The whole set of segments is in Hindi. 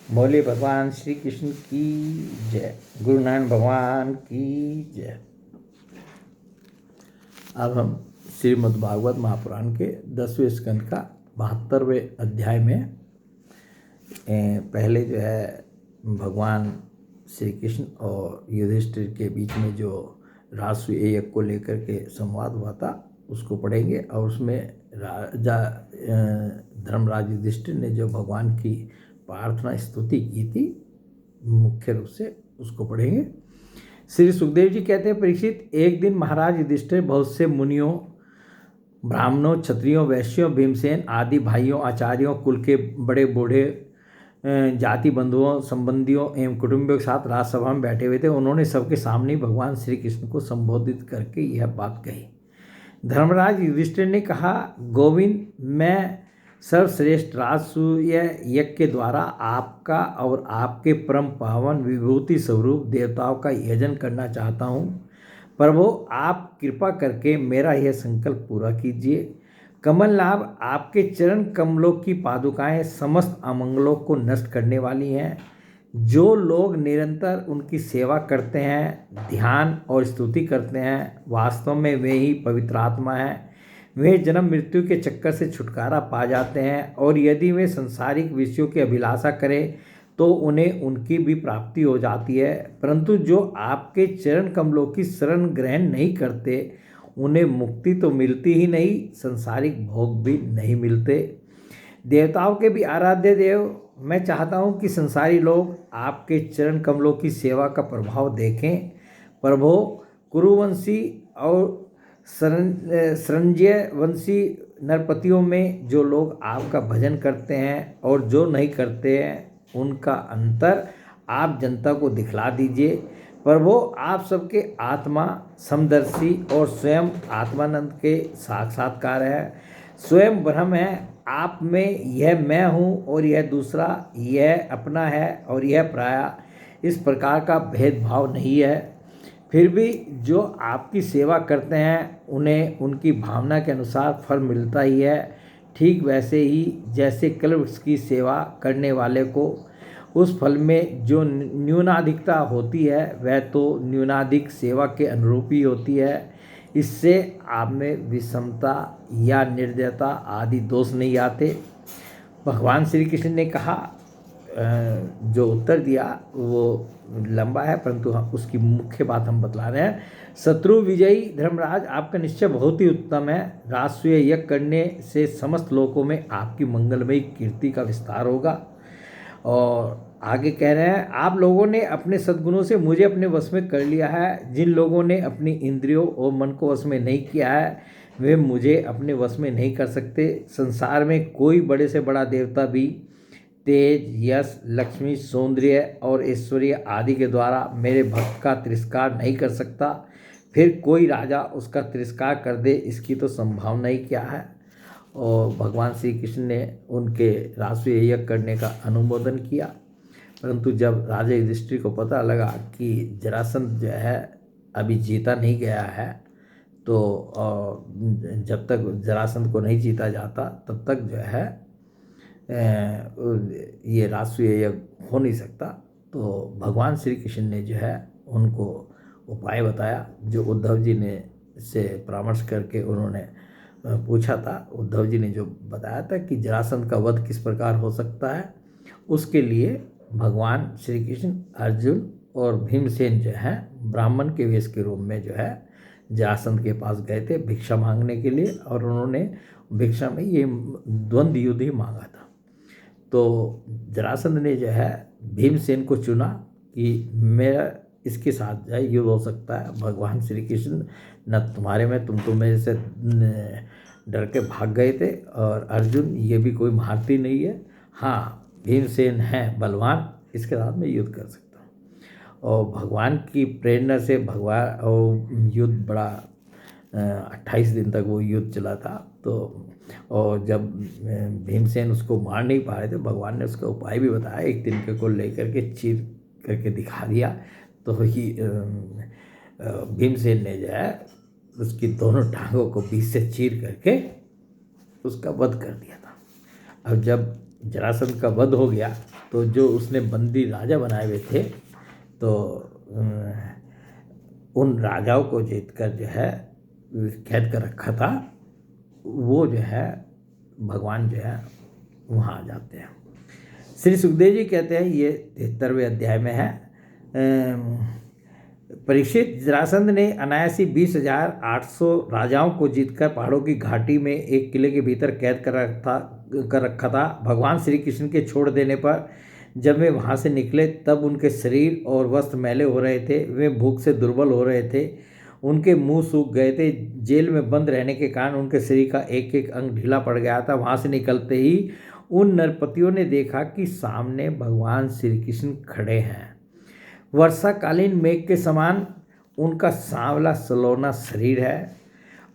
बोले भगवान श्री कृष्ण की जय, गुरु नानक भगवान की जय। अब हम श्रीमद् भागवत महापुराण के 10वें स्कंद का 72वें अध्याय में पहले जो है भगवान श्री कृष्ण और युधिष्ठिर के बीच में जो राजसूय यज्ञ को लेकर के संवाद हुआ था उसको पढ़ेंगे। और उसमें राजा धर्मराज युधिष्ठिर ने जो भगवान की प्रार्थना स्तुति की थी मुख्य रूप से उसको पढ़ेंगे। श्री सुखदेव जी कहते हैं, परीक्षित, एक दिन महाराज युधिष्ठिर बहुत से मुनियों, ब्राह्मणों, क्षत्रियों, वैश्यों, भीमसेन आदि भाइयों, आचार्यों, कुल के बड़े बूढ़े, जाति बंधुओं, संबंधियों एवं कुटुंबियों के साथ राजसभा में बैठे हुए थे। उन्होंने सबके सामने भगवान श्री कृष्ण को संबोधित करके यह बात कही। धर्मराज युधिष्ठिर ने कहा, गोविंद, मैं सर्वश्रेष्ठ राजसूय यज्ञ के द्वारा आपका और आपके परम पावन विभूति स्वरूप देवताओं का यजन करना चाहता हूँ। प्रभु, आप कृपा करके मेरा यह संकल्प पूरा कीजिए। कमल नाभ, आपके चरण कमलों की पादुकाएं समस्त अमंगलों को नष्ट करने वाली हैं। जो लोग निरंतर उनकी सेवा करते हैं, ध्यान और स्तुति करते हैं, वास्तव में वे ही पवित्र आत्मा हैं। वे जन्म मृत्यु के चक्कर से छुटकारा पा जाते हैं और यदि वे संसारिक विषयों की अभिलाषा करें तो उन्हें उनकी भी प्राप्ति हो जाती है। परंतु जो आपके चरण कमलों की शरण ग्रहण नहीं करते उन्हें मुक्ति तो मिलती ही नहीं, संसारिक भोग भी नहीं मिलते। देवताओं के भी आराध्य देव, मैं चाहता हूँ कि संसारी लोग आपके चरण कमलों की सेवा का प्रभाव देखें। प्रभो, कुरुवंशी और संजय वंशी नरपतियों में जो लोग आपका भजन करते हैं और जो नहीं करते हैं उनका अंतर आप जनता को दिखला दीजिए। प्रभो, आप सबके आत्मा समदर्शी और स्वयं आत्मानंद के साक्षात्कार है। स्वयं ब्रह्म है। आप में यह मैं हूँ और यह दूसरा, यह अपना है और यह पराया, इस प्रकार का भेदभाव नहीं है। फिर भी जो आपकी सेवा करते हैं उन्हें उनकी भावना के अनुसार फल मिलता ही है। ठीक वैसे ही जैसे कल्प की सेवा करने वाले को उस फल में जो न्यूनाधिकता होती है वह तो न्यूनाधिक सेवा के अनुरूप ही होती है। इससे आप में विषमता या निर्दयता आदि दोष नहीं आते। भगवान श्री कृष्ण ने कहा, जो उत्तर दिया वो लंबा है परंतु उसकी मुख्य बात हम बतला रहे हैं। शत्रु विजयी धर्मराज, आपका निश्चय बहुत ही उत्तम है। राजसूय यज्ञ करने से समस्त लोकों में आपकी मंगलमयी कीर्ति का विस्तार होगा। और आगे कह रहे हैं, आप लोगों ने अपने सद्गुणों से मुझे अपने वश में कर लिया है। जिन लोगों ने अपनी इंद्रियों और मन को वश में नहीं किया है वे मुझे अपने वश में नहीं कर सकते। संसार में कोई बड़े से बड़ा देवता भी तेज, यश, लक्ष्मी, सौंदर्य और ऐश्वर्य आदि के द्वारा मेरे भक्त का तिरस्कार नहीं कर सकता। फिर कोई राजा उसका तिरस्कार कर दे, इसकी तो संभावना ही क्या है। और भगवान श्री कृष्ण ने उनके राजसूय यज्ञ करने का अनुमोदन किया। परंतु जब राजा युधिष्ठिर को पता लगा कि जरासंध जो है अभी जीता नहीं गया है, तो जब तक जरासंध को नहीं जीता जाता तब तक जो है ये राजसूय यज्ञ हो नहीं सकता। तो भगवान श्री कृष्ण ने जो है उनको उपाय बताया, जो उद्धव जी ने से परामर्श करके उन्होंने पूछा था। उद्धव जी ने जो बताया था कि जरासंध का वध किस प्रकार हो सकता है, उसके लिए भगवान श्री कृष्ण, अर्जुन और भीमसेन जो है ब्राह्मण के वेश के रूप में जो है जरासंध के पास गए थे भिक्षा मांगने के लिए। और उन्होंने भिक्षा में ये द्वंद्व युद्ध ही मांगा था। तो जरासंध ने जो है भीमसेन को चुना कि मेरा इसके साथ जो है युद्ध हो सकता है। भगवान श्री कृष्ण न तुम्हारे में, तुम तो मेरे से डर के भाग गए थे, और अर्जुन ये भी कोई महारथी नहीं है। हाँ, भीमसेन है बलवान, इसके साथ मैं युद्ध कर सकता हूँ। और भगवान की प्रेरणा से भगवान और युद्ध बड़ा 28 दिन तक वो युद्ध चला था। तो और जब भीमसेन उसको मार नहीं पा रहे थे, भगवान ने उसका उपाय भी बताया। एक तिनके को लेकर के चीर करके दिखा दिया, तो ही भीमसेन ने जो है उसकी दोनों टांगों को बीच से चीर करके उसका वध कर दिया था। अब जब जरासंध का वध हो गया तो जो उसने बंदी राजा बनाए हुए थे, तो उन राजाओं को जीतकर जो है कैद कर रखा था, वो जो है भगवान जो है वहाँ आ जाते हैं। श्री सुखदेव जी कहते हैं, ये 73वें अध्याय में है, परीक्षित, जरासंध ने अनायासी 20,800 राजाओं को जीतकर पहाड़ों की घाटी में एक किले के भीतर कैद कर रखा था। भगवान श्री कृष्ण के छोड़ देने पर जब वे वहाँ से निकले तब उनके शरीर और वस्त्र मैले हो रहे थे, वे भूख से दुर्बल हो रहे थे, उनके मुंह सूख गए थे। जेल में बंद रहने के कारण उनके शरीर का एक एक अंग ढीला पड़ गया था। वहाँ से निकलते ही उन नरपतियों ने देखा कि सामने भगवान श्री कृष्ण खड़े हैं। वर्षाकालीन मेघ के समान उनका सांवला सलोना शरीर है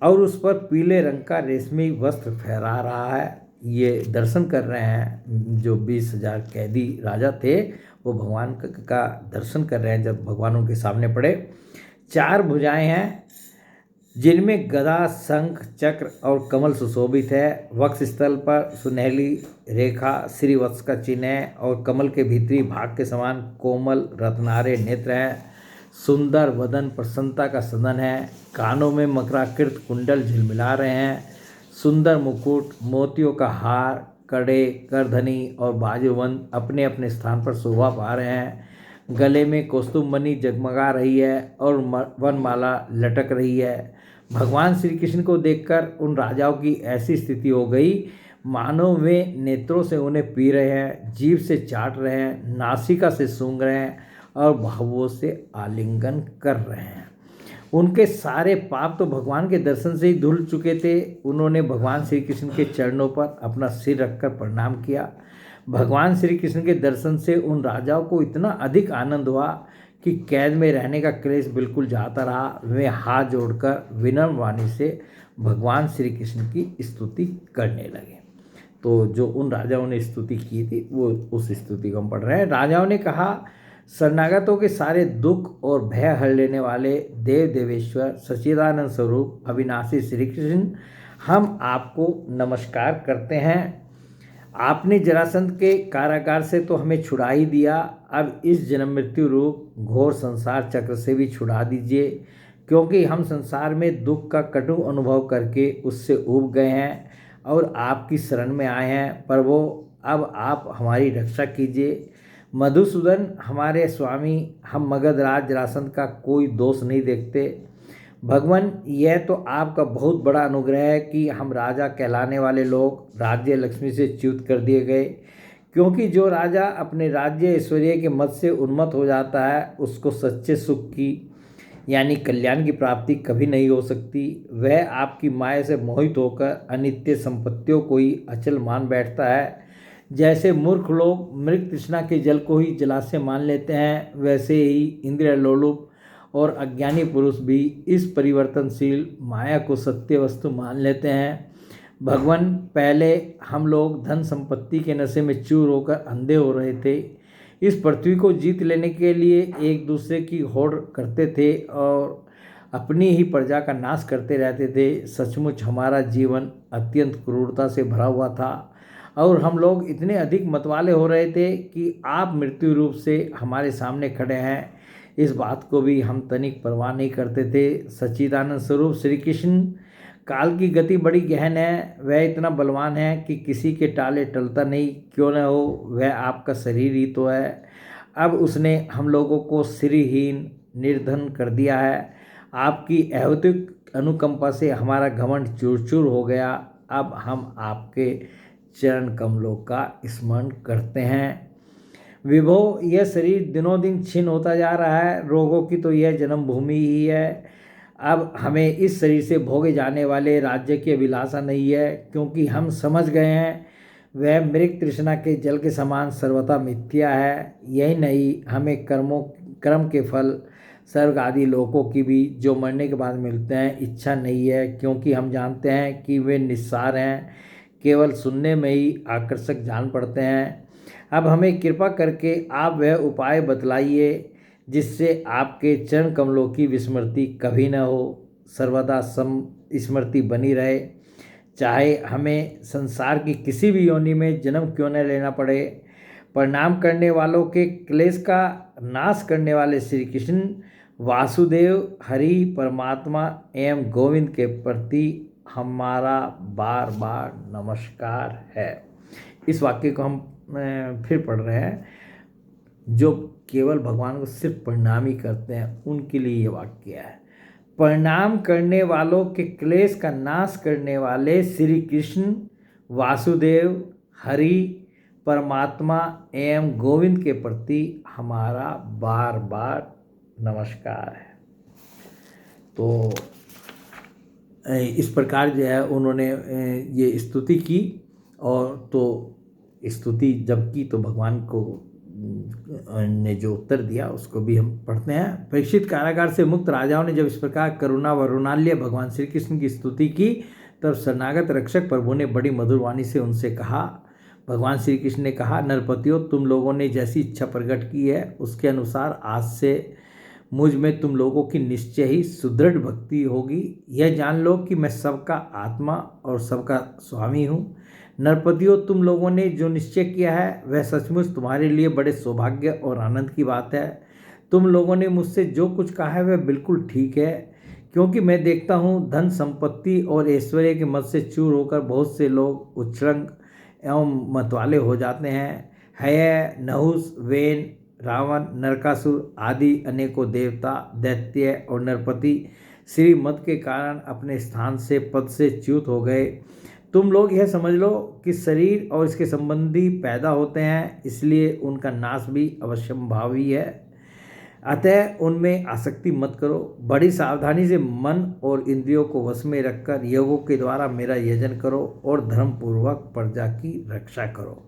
और उस पर पीले रंग का रेशमी वस्त्र फहरा रहा है। ये दर्शन कर रहे हैं, जो 20,000 कैदी राजा थे वो भगवान का दर्शन कर रहे हैं जब भगवान उनके सामने पड़े। 4 भुजाएं हैं जिनमें गदा, शंख, चक्र और कमल सुशोभित है। वक्षस्थल पर सुनहली रेखा श्रीवत्स का चिन्ह है और कमल के भीतरी भाग के समान कोमल रत्नारे नेत्र हैं। सुंदर वदन प्रसन्नता का सदन है। कानों में मकराकृत कुंडल झिलमिला रहे हैं। सुंदर मुकुट, मोतियों का हार, कड़े, करधनी और बाजूबंद अपने अपने स्थान पर शोभा पा रहे हैं। गले में कौस्तुभमणि जगमगा रही है और वनमाला लटक रही है। भगवान श्री कृष्ण को देखकर उन राजाओं की ऐसी स्थिति हो गई मानो वे नेत्रों से उन्हें पी रहे हैं, जीभ से चाट रहे हैं, नासिका से सूंघ रहे हैं और भावों से आलिंगन कर रहे हैं। उनके सारे पाप तो भगवान के दर्शन से ही धुल चुके थे। उन्होंने भगवान श्री कृष्ण के चरणों पर अपना सिर रखकर प्रणाम किया। भगवान श्री कृष्ण के दर्शन से उन राजाओं को इतना अधिक आनंद हुआ कि कैद में रहने का क्लेश बिल्कुल जाता रहा। वे हाथ जोड़कर विनम्र वाणी से भगवान श्री कृष्ण की स्तुति करने लगे। तो जो उन राजाओं ने स्तुति की थी वो उस स्तुति को हम पढ़ रहे हैं। राजाओं ने कहा, शरणागतों के सारे दुख और भय हर लेने वाले देव देवेश्वर सच्चिदानंद स्वरूप अविनाशी श्री कृष्ण, हम आपको नमस्कार करते हैं। आपने जरासंध के कारागार से तो हमें छुड़ा ही दिया, अब इस जन्म मृत्यु रूप घोर संसार चक्र से भी छुड़ा दीजिए, क्योंकि हम संसार में दुख का कटु अनुभव करके उससे ऊब गए हैं और आपकी शरण में आए हैं। प्रभु, अब आप हमारी रक्षा कीजिए। मधुसूदन हमारे स्वामी, हम मगधराज जरासंध का कोई दोष नहीं देखते। भगवान, यह तो आपका बहुत बड़ा अनुग्रह है कि हम राजा कहलाने वाले लोग राज्य लक्ष्मी से च्युत कर दिए गए, क्योंकि जो राजा अपने राज्य ऐश्वर्य के मद से उन्मत्त हो जाता है उसको सच्चे सुख की यानी कल्याण की प्राप्ति कभी नहीं हो सकती। वह आपकी माया से मोहित होकर अनित्य संपत्तियों को ही अचल मान बैठता है। जैसे मूर्ख लोग मृग तृष्णा के जल को ही जलाशय मान लेते हैं, वैसे ही इंद्रिय लोलुप और अज्ञानी पुरुष भी इस परिवर्तनशील माया को सत्य वस्तु मान लेते हैं। भगवान, पहले हम लोग धन संपत्ति के नशे में चूर होकर अंधे हो रहे थे। इस पृथ्वी को जीत लेने के लिए एक दूसरे की होड़ करते थे और अपनी ही प्रजा का नाश करते रहते थे। सचमुच हमारा जीवन अत्यंत क्रूरता से भरा हुआ था और हम लोग इतने अधिक मतवाले हो रहे थे कि आप मृत्यु रूप से हमारे सामने खड़े हैं, इस बात को भी हम तनिक परवाह नहीं करते थे। सच्चिदानंद स्वरूप श्री कृष्ण, काल की गति बड़ी गहन है, वह इतना बलवान है कि किसी के टाले टलता नहीं। क्यों न हो, वह आपका शरीर ही तो है। अब उसने हम लोगों को श्रीहीन निर्धन कर दिया है। आपकी अहैतुक अनुकंपा से हमारा घमंड चूर चूर हो गया। अब हम आपके चरण कमलों का स्मरण करते हैं। विभो, यह शरीर दिनों दिन क्षीण होता जा रहा है, रोगों की तो यह जन्मभूमि ही है। अब हमें इस शरीर से भोगे जाने वाले राज्य की अभिलाषा नहीं है, क्योंकि हम समझ गए हैं वह मृग तृष्णा के जल के समान सर्वथा मिथ्या है। यही नहीं, हमें कर्म के फल स्वर्ग आदि लोकों की भी जो मरने के बाद मिलते हैं इच्छा नहीं है, क्योंकि हम जानते हैं कि वे निस्सार हैं, केवल सुनने में ही आकर्षक जान पड़ते हैं। अब हमें कृपा करके आप वह उपाय बतलाइए जिससे आपके चरण कमलों की विस्मृति कभी न हो, सर्वदा स्मृति बनी रहे। चाहे हमें संसार की किसी भी योनि में जन्म क्यों न लेना पड़े। प्रणाम करने वालों के क्लेश का नाश करने वाले श्री कृष्ण वासुदेव हरि परमात्मा एवं गोविंद के प्रति हमारा बार बार नमस्कार है। इस वाक्य को हम फिर पढ़ रहे हैं। जो केवल भगवान को सिर्फ प्रणाम ही करते हैं उनके लिए ये वाक्य है। प्रणाम करने वालों के क्लेश का नाश करने वाले श्री कृष्ण वासुदेव हरि परमात्मा एवं गोविंद के प्रति हमारा बार बार नमस्कार है। तो इस प्रकार जो है उन्होंने ये स्तुति की। और तो स्तुति जब की तो भगवान को ने जो उत्तर दिया उसको भी हम पढ़ते हैं। परीक्षित कारागार से मुक्त राजाओं ने जब इस प्रकार करुणा वरुणाल्य भगवान श्री कृष्ण की स्तुति की तब शरणागत रक्षक प्रभु ने बड़ी मधुर वाणी से उनसे कहा। भगवान श्री कृष्ण ने कहा, नरपतियों, तुम लोगों ने जैसी इच्छा प्रकट की है उसके अनुसार आज से मुझ में तुम लोगों की निश्चय ही सुदृढ़ भक्ति होगी। यह जान लो कि मैं सबका आत्मा और सबका स्वामी हूँ। नरपतियों, तुम लोगों ने जो निश्चय किया है वह सचमुच तुम्हारे लिए बड़े सौभाग्य और आनंद की बात है। तुम लोगों ने मुझसे जो कुछ कहा है वह बिल्कुल ठीक है, क्योंकि मैं देखता हूँ धन संपत्ति और ऐश्वर्य के मद से चूर होकर बहुत से लोग उच्छृंग एवं मतवाले हो जाते हैं। हय, नहुस, वेन, रावण, नरकासुर आदि अनेकों देवता, दैत्य और नरपति श्री मद के कारण अपने स्थान से पद से च्युत हो गए। तुम लोग यह समझ लो कि शरीर और इसके संबंधी पैदा होते हैं, इसलिए उनका नाश भी अवश्यंभावी है। अतः उनमें आसक्ति मत करो। बड़ी सावधानी से मन और इंद्रियों को वश में रखकर योगों के द्वारा मेरा यजन करो और धर्मपूर्वक प्रजा की रक्षा करो।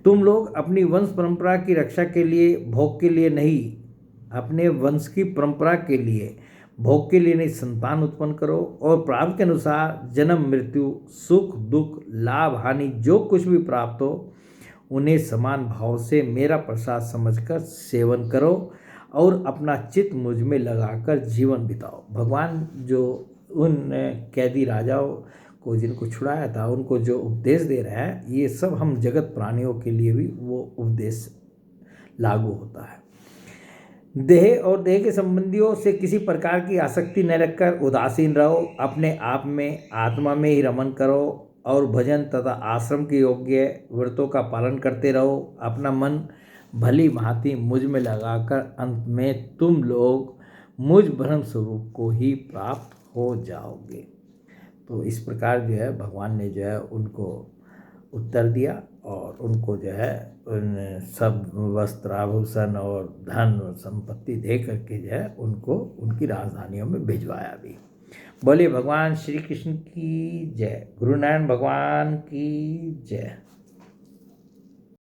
तुम लोग अपनी वंश परंपरा की रक्षा के लिए भोग के लिए नहीं, अपने वंश की परंपरा के लिए भोग के लिए नहीं संतान उत्पन्न करो और प्राप्त के अनुसार जन्म मृत्यु सुख दुख लाभ हानि जो कुछ भी प्राप्त हो उन्हें समान भाव से मेरा प्रसाद समझकर सेवन करो और अपना चित्त मुझ में लगाकर जीवन बिताओ। भगवान जो उन कैदी राजाओं को जिनको छुड़ाया था उनको जो उपदेश दे रहे हैं ये सब हम जगत प्राणियों के लिए भी वो उपदेश लागू होता है। देह और देह के संबंधियों से किसी प्रकार की आसक्ति न रखकर उदासीन रहो। अपने आप में आत्मा में ही रमन करो और भजन तथा आश्रम के योग्य व्रतों का पालन करते रहो। अपना मन भली भांति मुझ में लगाकर अंत में तुम लोग मुझ ब्रह्म स्वरूप को ही प्राप्त हो जाओगे। तो इस प्रकार जो है भगवान ने जो है उनको उत्तर दिया और उनको जो है उन सब वस्त्र आभूषण और धन और संपत्ति दे करके जो है उनको उनकी राजधानियों में भिजवाया भी। बोले भगवान श्री कृष्ण की जय। गुरु नारायण भगवान की जय।